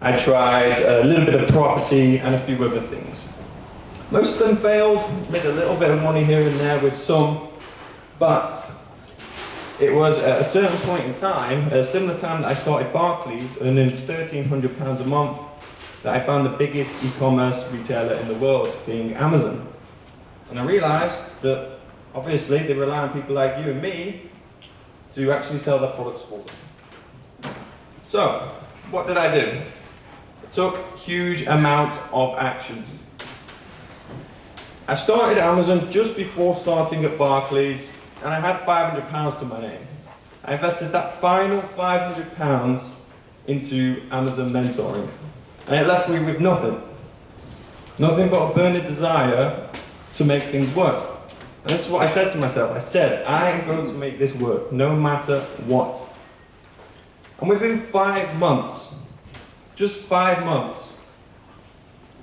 I tried a little bit of property and a few other things. Most of them failed, made a little bit of money here and there with some, but it was at a certain point in time, at a similar time that I started Barclays, earning £1,300 a month, that I found the biggest e-commerce retailer in the world, being Amazon. And I realized that obviously they rely on people like you and me to actually sell their products for them. So, what did I do? I took huge amount of action. I started Amazon just before starting at Barclays, and I had £500 to my name. I invested that final £500 into Amazon mentoring, and it left me with nothing. Nothing but a burning desire to make things work. And this is what I said to myself. I said, I am going to make this work, no matter what. And within 5 months, just 5 months,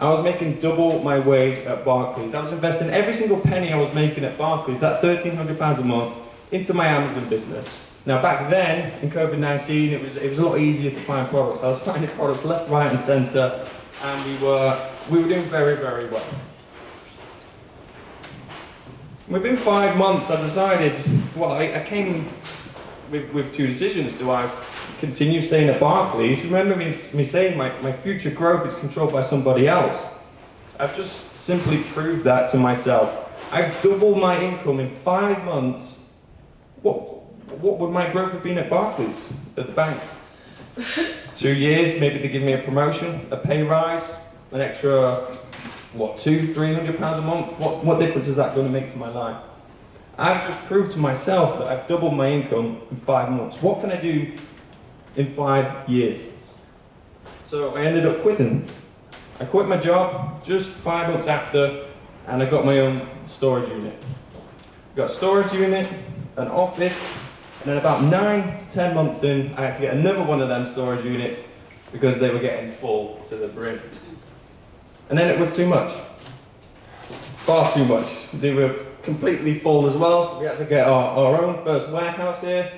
I was making double my wage at Barclays. I was investing every single penny I was making at Barclays, that £1,300 a month, into my Amazon business. Now back then, in COVID-19, it was a lot easier to find products. I was finding products left, right and centre, and we were doing very, very well. Within 5 months, I decided, well, I came with two decisions. Do I continue staying at Barclays? Remember me saying my future growth is controlled by somebody else. I've just simply proved that to myself. I've doubled my income in 5 months. What would my growth have been at Barclays, at the bank? 2 years, maybe they give me a promotion, a pay rise, an extra, £200-300 a month? What difference is that going to make to my life? I've just proved to myself that I've doubled my income in 5 months. What can I do in 5 years? So I ended up quitting. I quit my job just 5 months after, and I got my own storage unit. Got a storage unit, an office, and then about 9 to 10 months in, I had to get another one of them storage units because they were getting full to the brim. And then it was too much. Far too much. They were completely full as well, so we had to get our own first warehouse here,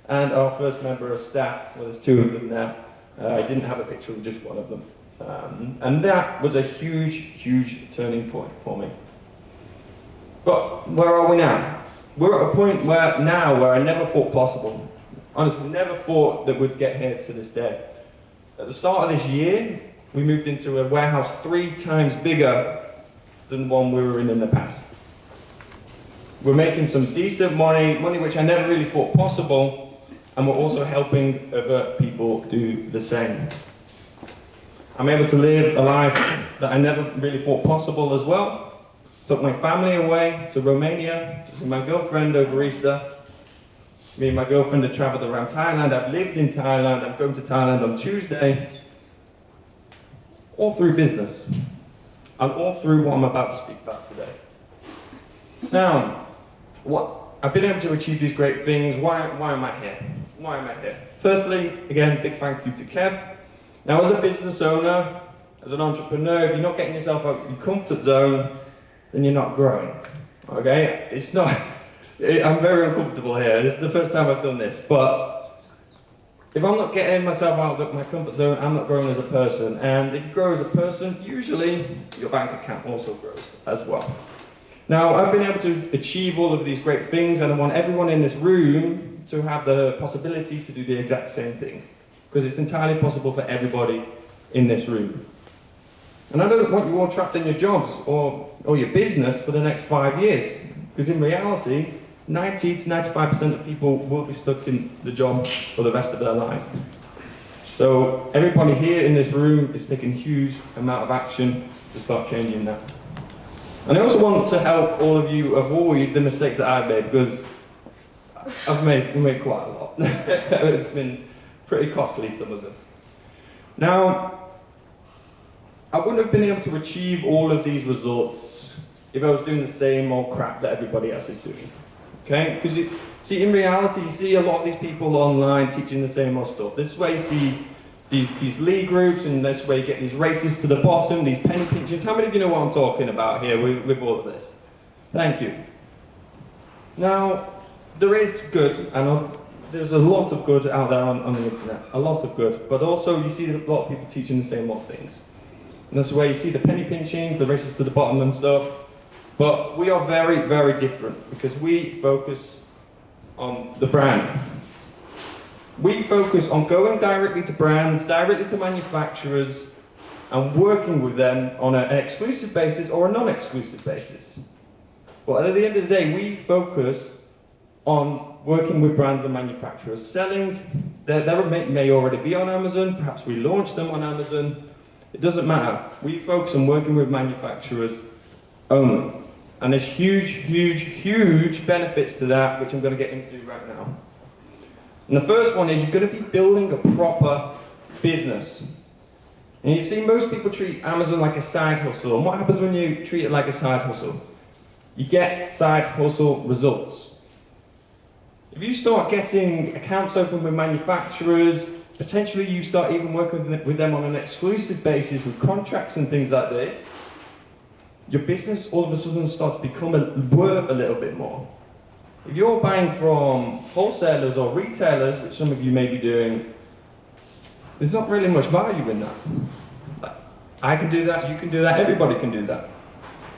and our first member of staff. Well, there's 2 of them now. I didn't have a picture of just one of them. And that was a huge, huge turning point for me. But where are we now? We're at a point where I never thought possible. Honestly, never thought that we'd get here to this day. At the start of this year, we moved into a warehouse 3 times bigger than the one we were in the past. We're making some decent money which I never really thought possible, and we're also helping other people do the same. I'm able to live a life that I never really thought possible as well. Took my family away to Romania to see my girlfriend over Easter. Me and my girlfriend have travelled around Thailand. I've lived in Thailand. I'm going to Thailand on Tuesday. All through business. And all through what I'm about to speak about today. Now, I've been able to achieve these great things. Why am I here? Why am I here? Firstly, again, big thank you to Kev. Now, as a business owner, as an entrepreneur, if you're not getting yourself out of your comfort zone, then you're not growing. Okay? I'm very uncomfortable here. This is the first time I've done this, but if I'm not getting myself out of my comfort zone, I'm not growing as a person. And if you grow as a person, usually your bank account also grows as well. Now, I've been able to achieve all of these great things, and I want everyone in this room to have the possibility to do the exact same thing, because it's entirely possible for everybody in this room. And I don't want you all trapped in your jobs or your business for the next 5 years, because in reality, 90 to 95% of people will be stuck in the job for the rest of their life. So everybody here in this room is taking a huge amount of action to start changing that. And I also want to help all of you avoid the mistakes that I've made, because I've made quite a lot. It's been pretty costly, some of them. Now, I wouldn't have been able to achieve all of these results if I was doing the same old crap that everybody else is doing. Okay? Because in reality, you see a lot of these people online teaching the same old stuff. This is where you see these league groups, and this is where you get these races to the bottom, these penny pinches. How many of you know what I'm talking about here with all of this? Thank you. Now, there is good, and there's a lot of good out there on the internet, a lot of good, but also you see a lot of people teaching the same old things. And that's where you see the penny pinchings, the races to the bottom and stuff. But we are very, very different because we focus on the brand. We focus on going directly to brands, directly to manufacturers, and working with them on an exclusive basis or a non-exclusive basis. But at the end of the day, we focus on working with brands and manufacturers, selling. They may already be on Amazon, perhaps we launch them on Amazon. It doesn't matter. We focus on working with manufacturers only. And there's huge, huge, huge benefits to that, which I'm going to get into right now. And the first one is you're going to be building a proper business. And you see, most people treat Amazon like a side hustle. And what happens when you treat it like a side hustle? You get side hustle results. If you start getting accounts open with manufacturers, potentially you start even working with them on an exclusive basis with contracts and things like this, your business all of a sudden starts to become worth a little bit more. If you're buying from wholesalers or retailers, which some of you may be doing, there's not really much value in that. Like, I can do that, you can do that, everybody can do that.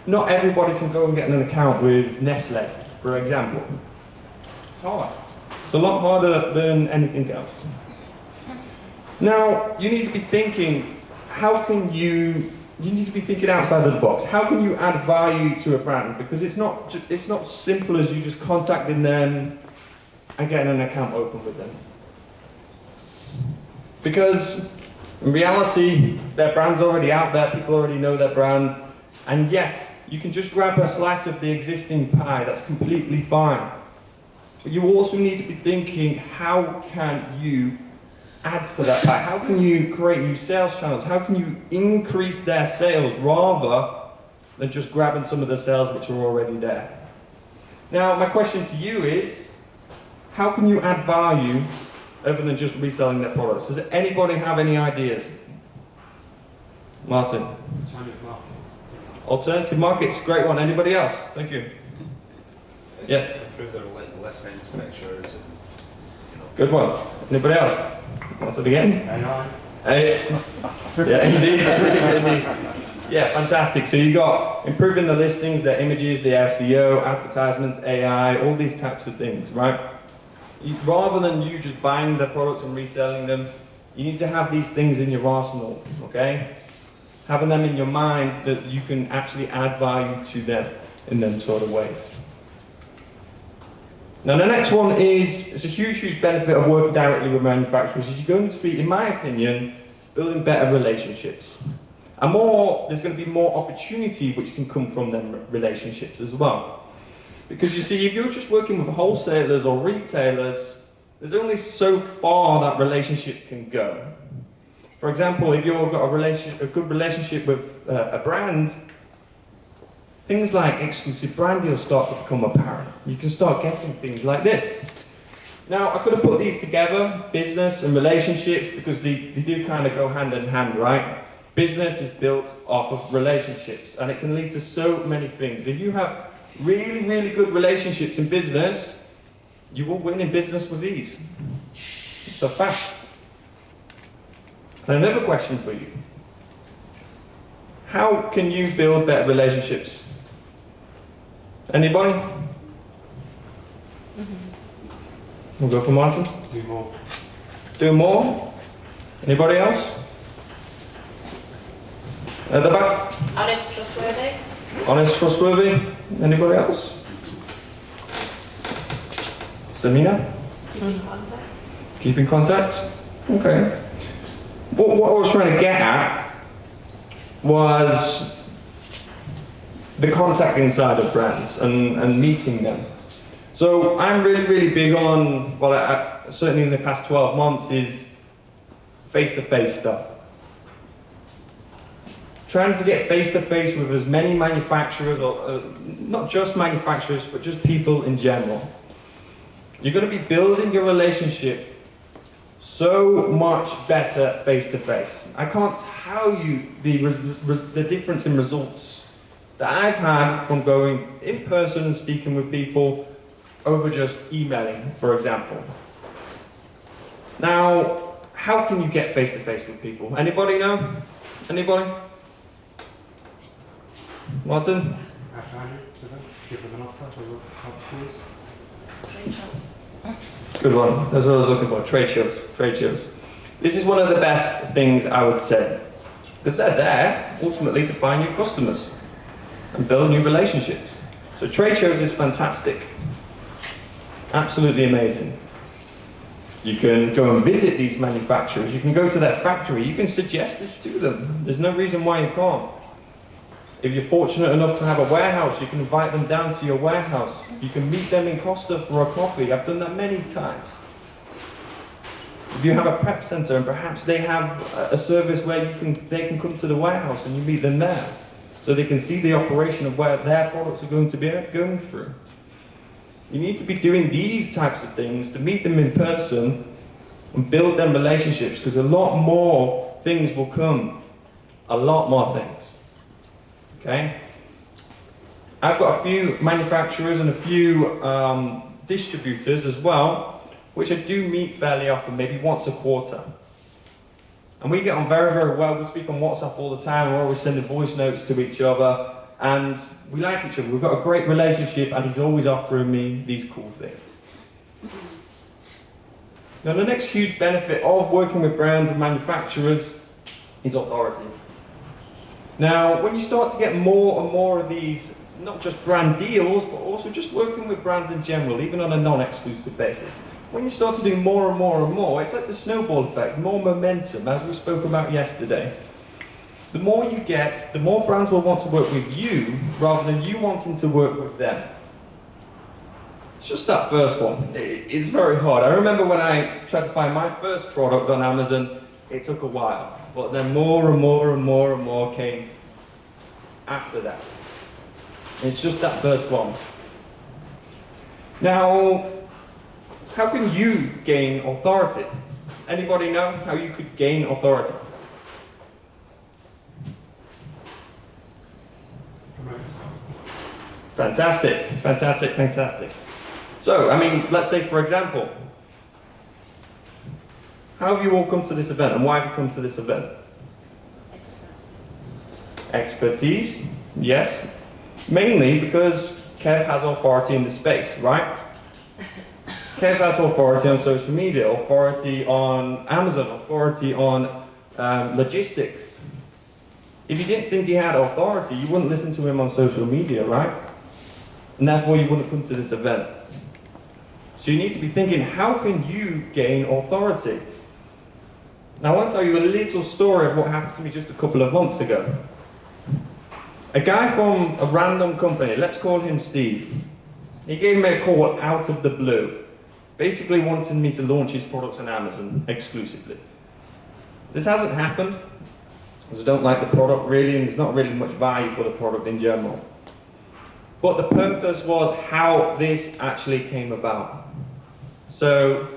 Not everybody can go and get an account with Nestle, for example. It's hard. It's a lot harder than anything else. Now, you need to be thinking, you need to be thinking outside of the box. How can you add value to a brand? Because it's not simple as you just contacting them and getting an account open with them. Because in reality, their brand's already out there, people already know their brand, and yes, you can just grab a slice of the existing pie, that's completely fine. But you also need to be thinking, how can you add to that pie? How can you create new sales channels? How can you increase their sales rather than just grabbing some of the sales which are already there? Now, my question to you is, how can you add value other than just reselling their products? Does anybody have any ideas? Martin? Alternative markets. Alternative markets, great one. Anybody else? Thank you. Yes? Improve their listings, pictures, and, Good one. Anybody else? Want it again? AI. Yeah, indeed. Yeah, fantastic. So you got improving the listings, the images, the SEO, advertisements, AI, all these types of things, right? Rather than you just buying the products and reselling them, you need to have these things in your arsenal, okay? Having them in your mind that you can actually add value to them in them sort of ways. Now the next one is, it's a huge, huge benefit of working directly with manufacturers, is you're going to be, in my opinion, building better relationships. And there's going to be more opportunity which can come from them relationships as well. Because you see, if you're just working with wholesalers or retailers, there's only so far that relationship can go. For example, if you've got a good relationship with a brand, things like exclusive brand deals start to become apparent. You can start getting things like this. Now, I could have put these together, business and relationships, because they do kind of go hand in hand, right? Business is built off of relationships, and it can lead to so many things. If you have really, really good relationships in business, you will win in business with these. It's a fact. And another question for you. How can you build better relationships? Anybody? We'll go for Martin. Do more. Do more? Anybody else? At the back? Honest, trustworthy. Honest, trustworthy. Anybody else? Samina? Keeping contact. Keep in contact? Okay. What I was trying to get at was the contacting side of brands and meeting them. So I'm really, really big on, certainly in the past 12 months, is face-to-face stuff. Trying to get face-to-face with as many manufacturers, or not just manufacturers, but just people in general. You're going to be building your relationship so much better face-to-face. I can't tell you the difference in results that I've had from going in person and speaking with people over just emailing, for example. Now, how can you get face-to-face with people? Anybody know? Anybody? Martin? Give them an offer of course. Trade shows. Good one. That's what I was looking for. Trade shows. Trade shows. This is one of the best things I would say. Because they're there, ultimately, to find new customers and build new relationships. So trade shows is fantastic. Absolutely amazing. You can go and visit these manufacturers. You can go to their factory. You can suggest this to them. There's no reason why you can't. If you're fortunate enough to have a warehouse, you can invite them down to your warehouse. You can meet them in Costa for a coffee. I've done that many times. If you have a prep center and perhaps they have a service where they can come to the warehouse and you meet them there, so they can see the operation of where their products are going to be going through. You need to be doing these types of things to meet them in person and build them relationships, because a lot more things will come. A lot more things. Okay? I've got a few manufacturers and a few distributors as well, which I do meet fairly often, maybe once a quarter. And we get on very, very well. We speak on WhatsApp all the time. We're always sending voice notes to each other. And we like each other. We've got a great relationship, and he's always offering me these cool things. Now, the next huge benefit of working with brands and manufacturers is authority. Now, when you start to get more and more of these, not just brand deals, but also just working with brands in general, even on a non-exclusive basis, when you start to do more and more and more, it's like the snowball effect, more momentum, as we spoke about yesterday. The more you get, the more brands will want to work with you, rather than you wanting to work with them. It's just that first one. It's very hard. I remember when I tried to find my first product on Amazon, it took a while. But then more and more and more and more came after that. It's just that first one. Now, how can you gain authority? Anybody know how you could gain authority? Fantastic, fantastic, fantastic. So, I mean, let's say for example, how have you all come to this event, and why have you come to this event? Expertise, yes. Mainly because Kev has authority in the space, right? Kev has authority on social media, authority on Amazon, authority on logistics. If you didn't think he had authority, you wouldn't listen to him on social media, right? And therefore you wouldn't come to this event. So you need to be thinking, how can you gain authority? Now I want to tell you a little story of what happened to me just a couple of months ago. A guy from a random company, let's call him Steve, he gave me a call out of the blue, basically wanting me to launch his products on Amazon exclusively. This hasn't happened, because I don't like the product really, and there's not really much value for the product in general. But the purpose was how this actually came about. So,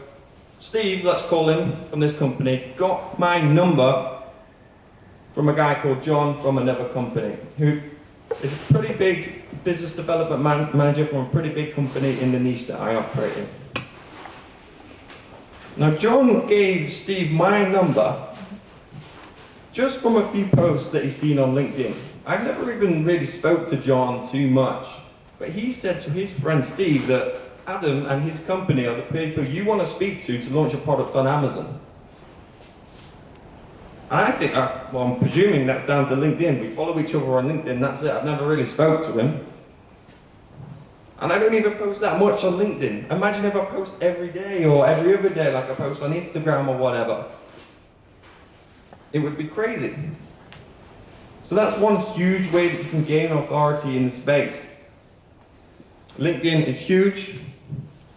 Steve, let's call him, from this company, got my number from a guy called John from another company, who is a pretty big business development manager from a pretty big company in the niche that I operate in. Now, John gave Steve my number just from a few posts that he's seen on LinkedIn. I've never even really spoke to John too much, but he said to his friend Steve that Adam and his company are the people you want to speak to launch a product on Amazon. And I think, well, I'm presuming that's down to LinkedIn. We follow each other on LinkedIn, that's it. I've never really spoke to him. And I don't even post that much on LinkedIn. Imagine if I post every day or every other day like I post on Instagram or whatever. It would be crazy. So that's one huge way that you can gain authority in the space. LinkedIn is huge.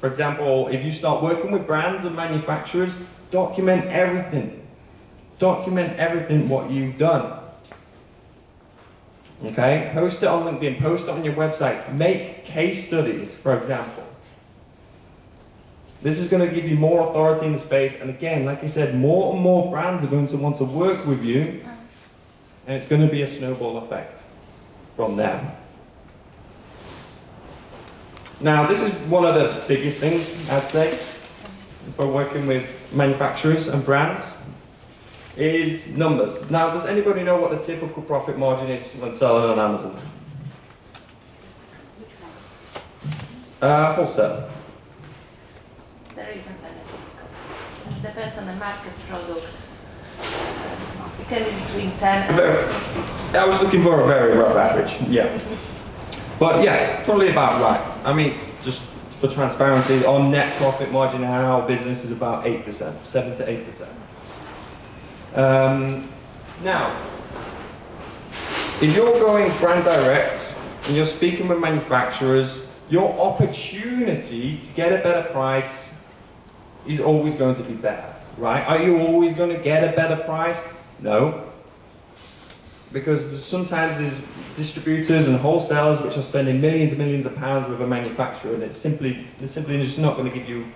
For example, if you start working with brands and manufacturers, document everything. Document everything what you've done. Okay? Post it on LinkedIn, post it on your website. Make case studies, for example. This is going to give you more authority in the space, and again, like I said, more and more brands are going to want to work with you, and it's going to be a snowball effect from there. Now, this is one of the biggest things, I'd say. for working with manufacturers and brands is numbers. Now, does anybody know what the typical profit margin is when selling on Amazon? Which one? Wholesale. There isn't any. It depends on the market product. It can be between 10 and I was looking for a very rough average, yeah. But yeah, probably about right. I mean, just for transparency, our net profit margin in our business is about 8%, 7 to 8%. Now, if you're going brand direct and you're speaking with manufacturers, your opportunity to get a better price is always going to be better, right? Are you always going to get a better price? No. Because sometimes there's distributors and wholesalers which are spending millions and millions of pounds with a manufacturer, and they're simply just not going to give you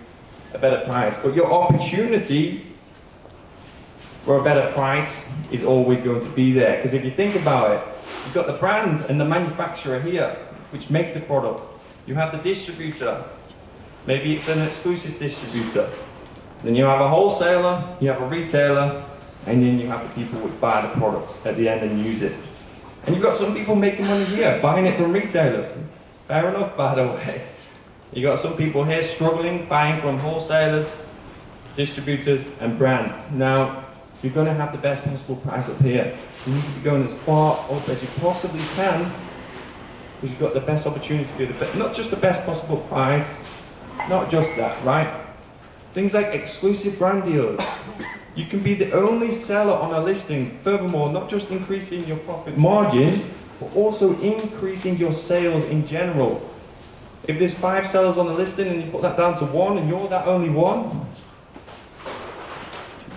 a better price. But your opportunity for a better price is always going to be there. Because if you think about it, you've got the brand and the manufacturer here, which make the product. You have the distributor. Maybe it's an exclusive distributor. Then you have a wholesaler, you have a retailer, and then you have the people which buy the product at the end and use it. And you've got some people making money here, buying it from retailers. Fair enough, by the way. You've got some people here struggling, buying from wholesalers, distributors, and brands. Now, you're going to have the best possible price up here. You need to be going as far up as you possibly can, because you've got the best opportunity for you. Not just the best possible price, not just that, right? Things like exclusive brand deals. You can be the only seller on a listing. Furthermore, not just increasing your profit margin, but also increasing your sales in general. If there's 5 sellers on the listing and you put that down to 1 and you're that only one,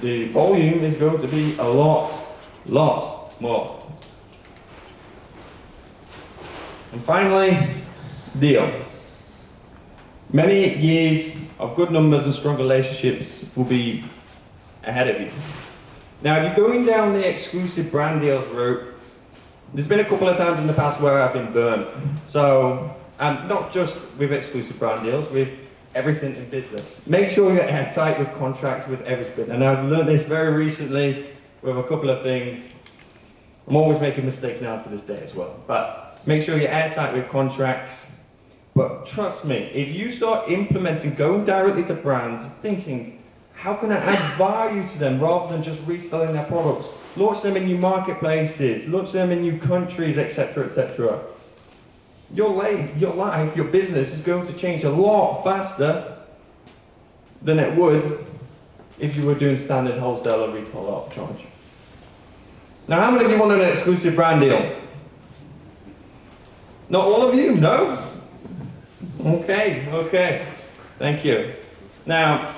the volume is going to be a lot more. And finally, deal. Many years of good numbers and strong relationships will be ahead of you. Now, if you're going down the exclusive brand deals route, there's been a couple of times in the past where I've been burned. So, and not just with exclusive brand deals, with everything in business. Make sure you're airtight with contracts with everything. And I've learned this very recently with a couple of things. I'm always making mistakes now to this day as well. But make sure you're airtight with contracts. But trust me, if you start implementing, going directly to brands, thinking, how can I add value to them rather than just reselling their products? Launch them in new marketplaces, launch them in new countries, etc., etc. Your life, your business is going to change a lot faster than it would if you were doing standard wholesale or retail arbitrage. Now, how many of you want an exclusive brand deal? Not all of you? No? Okay. Thank you. Now,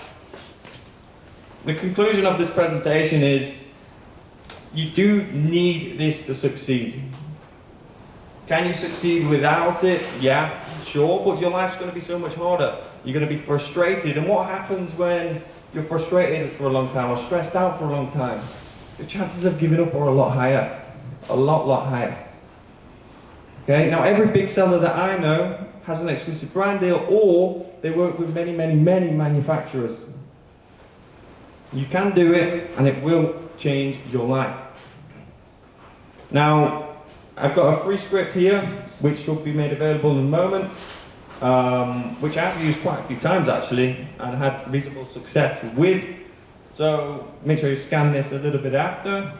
the conclusion of this presentation is you do need this to succeed. Can you succeed without it? Yeah, sure, but your life's going to be so much harder. You're going to be frustrated. And what happens when you're frustrated for a long time or stressed out for a long time? The chances of giving up are a lot higher. A lot higher. Okay, now every big seller that I know has an exclusive brand deal, or they work with many manufacturers. You can do it, and it will change your life. Now, I've got a free script here, which will be made available in a moment, which I've used quite a few times actually, and had reasonable success with. So make sure you scan this a little bit after.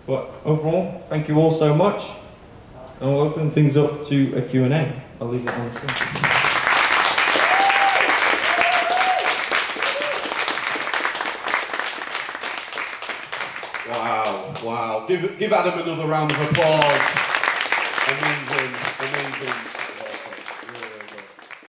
But overall, thank you all so much. And we'll open things up to a Q&A. I'll leave it on the screen. Wow. Give Adam another round of applause. Amazing.